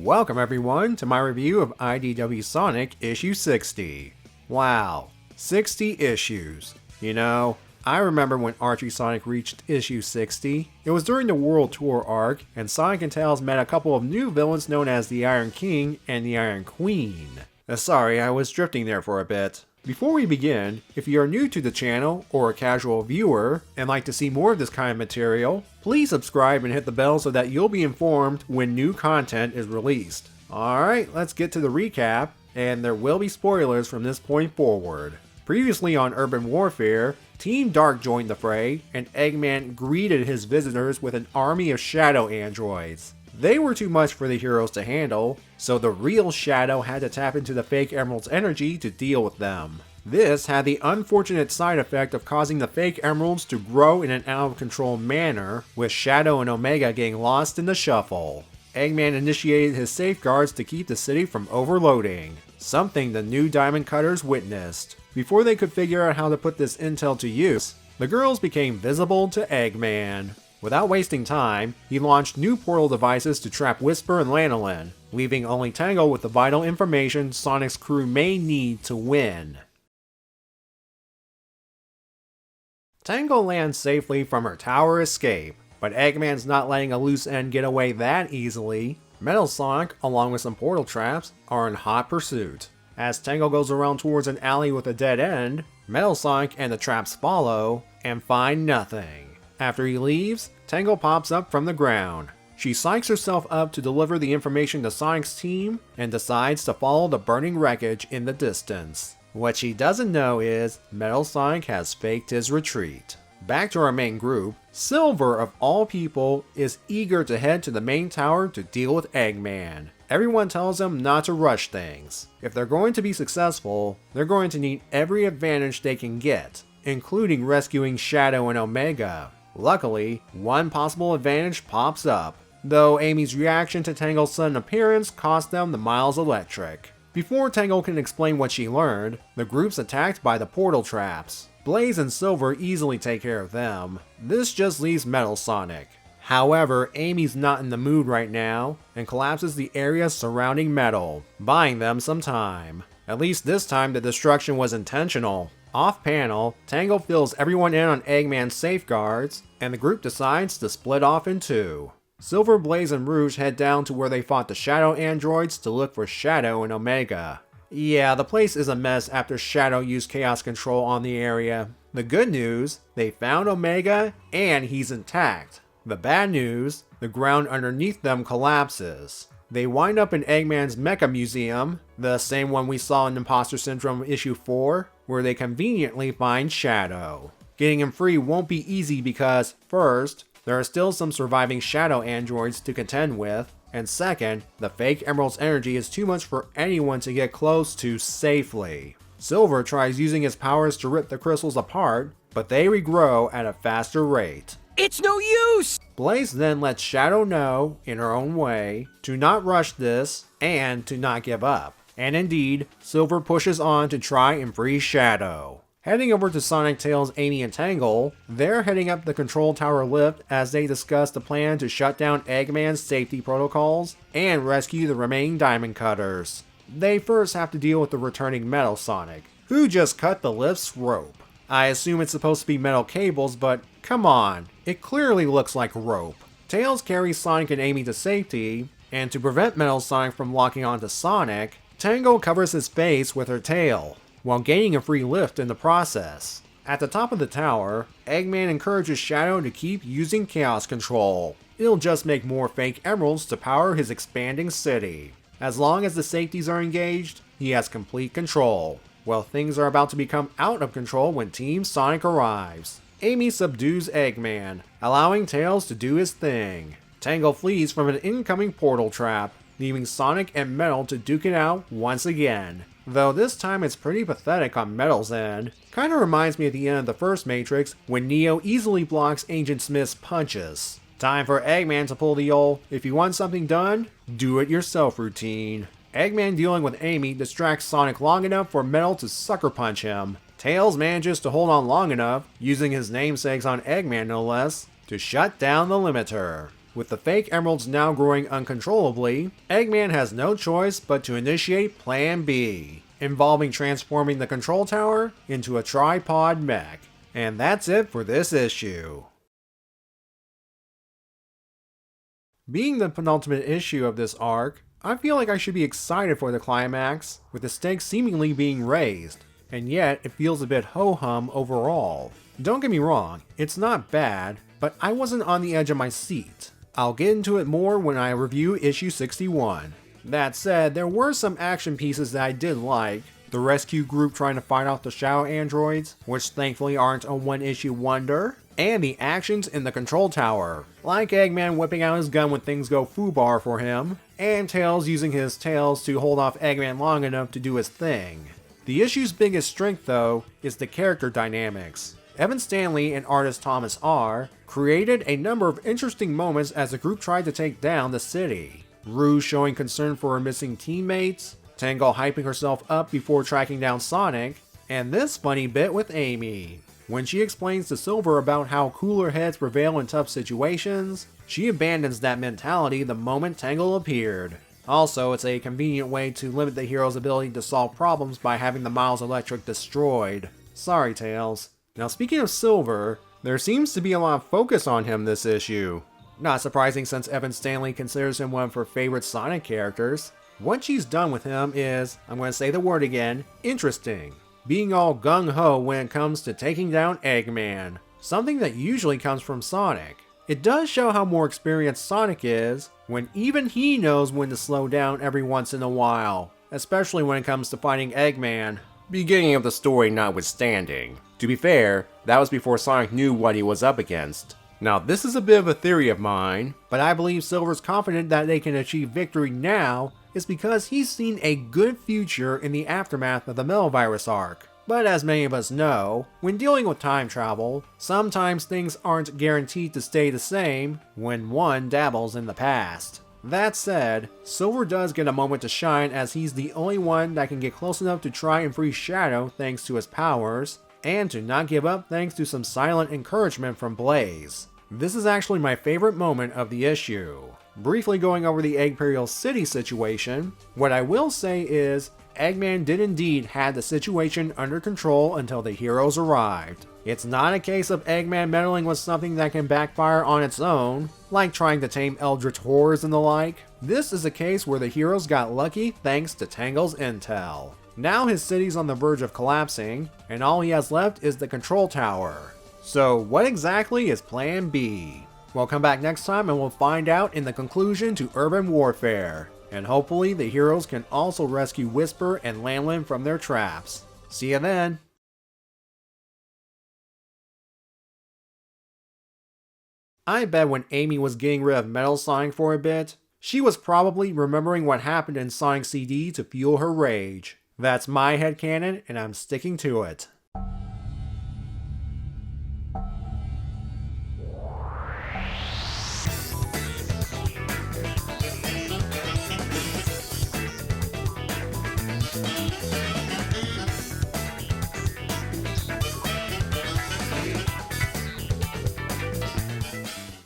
Welcome everyone to my review of IDW Sonic issue 60. Wow, 60 issues. You know, I remember when Archie Sonic reached issue 60. It was during the World Tour arc, and Sonic and Tails met a couple of new villains known as the Iron King and the Iron Queen. Sorry, I was drifting there for a bit. Before we begin, if you are new to the channel or a casual viewer and like to see more of this kind of material, please subscribe and hit the bell so that you'll be informed when new content is released. Alright, let's get to the recap, and there will be spoilers from this point forward. Previously on Urban Warfare, Team Dark joined the fray, and Eggman greeted his visitors with an army of shadow androids. They were too much for the heroes to handle, so the real Shadow had to tap into the fake Emerald's energy to deal with them. This had the unfortunate side effect of causing the fake Emeralds to grow in an out-of-control manner, with Shadow and Omega getting lost in the shuffle. Eggman initiated his safeguards to keep the city from overloading, something the new Diamond Cutters witnessed. Before they could figure out how to put this intel to use, the girls became visible to Eggman. Without wasting time, he launched new portal devices to trap Whisper and Lanolin, leaving only Tangle with the vital information Sonic's crew may need to win. Tangle lands safely from her tower escape, but Eggman's not letting a loose end get away that easily. Metal Sonic, along with some portal traps, are in hot pursuit. As Tangle goes around towards an alley with a dead end, Metal Sonic and the traps follow, and find nothing. After he leaves, Tangle pops up from the ground. She psychs herself up to deliver the information to Sonic's team and decides to follow the burning wreckage in the distance. What she doesn't know is Metal Sonic has faked his retreat. Back to our main group, Silver of all people is eager to head to the main tower to deal with Eggman. Everyone tells him not to rush things. If they're going to be successful, they're going to need every advantage they can get, including rescuing Shadow and Omega. Luckily, one possible advantage pops up, though Amy's reaction to Tangle's sudden appearance cost them the Miles Electric. Before Tangle can explain what she learned, the group's attacked by the portal traps. Blaze and Silver easily take care of them. This just leaves Metal Sonic. However, Amy's not in the mood right now, and collapses the area surrounding Metal, buying them some time. At least this time the destruction was intentional. Off-panel, Tangle fills everyone in on Eggman's safeguards, and the group decides to split off in two. Silver, Blaze, and Rouge head down to where they fought the Shadow androids to look for Shadow and Omega. Yeah, the place is a mess after Shadow used Chaos Control on the area. The good news, they found Omega, and he's intact. The bad news, the ground underneath them collapses. They wind up in Eggman's Mecha Museum, the same one we saw in Imposter Syndrome issue 4, where they conveniently find Shadow. Getting him free won't be easy because, first, there are still some surviving Shadow androids to contend with, and second, the fake Emerald's energy is too much for anyone to get close to safely. Silver tries using his powers to rip the crystals apart, but they regrow at a faster rate. It's no use! Blaze then lets Shadow know, in her own way, to not rush this, and to not give up. And indeed, Silver pushes on to try and free Shadow. Heading over to Sonic, Tails, Amy, and Tangle, they're heading up the control tower lift as they discuss the plan to shut down Eggman's safety protocols and rescue the remaining Diamond Cutters. They first have to deal with the returning Metal Sonic, who just cut the lift's rope. I assume it's supposed to be metal cables, but come on, it clearly looks like rope. Tails carries Sonic and Amy to safety, and to prevent Metal Sonic from locking onto Sonic, Tangle covers his face with her tail, while gaining a free lift in the process. At the top of the tower, Eggman encourages Shadow to keep using Chaos Control. It'll just make more fake emeralds to power his expanding city. As long as the safeties are engaged, he has complete control. Well, things are about to become out of control when Team Sonic arrives. Amy subdues Eggman, allowing Tails to do his thing. Tangle flees from an incoming portal trap, leaving Sonic and Metal to duke it out once again. Though this time it's pretty pathetic on Metal's end. Kinda reminds me of the end of the first Matrix when Neo easily blocks Agent Smith's punches. Time for Eggman to pull the old, if you want something done, do it yourself routine. Eggman dealing with Amy distracts Sonic long enough for Metal to sucker punch him. Tails manages to hold on long enough, using his namesakes on Eggman no less, to shut down the limiter. With the fake emeralds now growing uncontrollably, Eggman has no choice but to initiate Plan B, involving transforming the control tower into a tripod mech. And that's it for this issue. Being the penultimate issue of this arc, I feel like I should be excited for the climax, with the stakes seemingly being raised, and yet it feels a bit ho-hum overall. Don't get me wrong, it's not bad, but I wasn't on the edge of my seat. I'll get into it more when I review issue 61. That said, there were some action pieces that I did like. The rescue group trying to fight off the shadow androids, which thankfully aren't a one-issue wonder, and the actions in the control tower, like Eggman whipping out his gun when things go foobar for him, and Tails using his tails to hold off Eggman long enough to do his thing. The issue's biggest strength, though, is the character dynamics. Evan Stanley and artist Thomas R. created a number of interesting moments as the group tried to take down the city. Rouge showing concern for her missing teammates, Tangle hyping herself up before tracking down Sonic, and this funny bit with Amy. When she explains to Silver about how cooler heads prevail in tough situations, she abandons that mentality the moment Tangle appeared. Also, it's a convenient way to limit the hero's ability to solve problems by having the Miles Electric destroyed. Sorry, Tails. Now speaking of Silver, there seems to be a lot of focus on him this issue. Not surprising since Evan Stanley considers him one of her favorite Sonic characters. What she's done with him is, I'm going to say the word again, interesting. Being all gung-ho when it comes to taking down Eggman, something that usually comes from Sonic. It does show how more experienced Sonic is, when even he knows when to slow down every once in a while, especially when it comes to fighting Eggman. Beginning of the story notwithstanding. To be fair, that was before Sonic knew what he was up against. Now this is a bit of a theory of mine, but I believe Silver's confident that they can achieve victory now is because he's seen a good future in the aftermath of the Megavirus arc. But as many of us know, when dealing with time travel, sometimes things aren't guaranteed to stay the same when one dabbles in the past. That said, Silver does get a moment to shine as he's the only one that can get close enough to try and free Shadow thanks to his powers, and to not give up thanks to some silent encouragement from Blaze. This is actually my favorite moment of the issue. Briefly going over the Eggperial City situation, what I will say is, Eggman did indeed have the situation under control until the heroes arrived. It's not a case of Eggman meddling with something that can backfire on its own, like trying to tame Eldritch Horrors and the like. This is a case where the heroes got lucky thanks to Tangle's intel. Now his city's on the verge of collapsing, and all he has left is the control tower. So what exactly is Plan B? We'll come back next time and we'll find out in the conclusion to Urban Warfare. And hopefully the heroes can also rescue Whisper and Lanolin from their traps. See you then! I bet when Amy was getting rid of Metal Sonic for a bit, she was probably remembering what happened in Sonic CD to fuel her rage. That's my headcanon, and I'm sticking to it.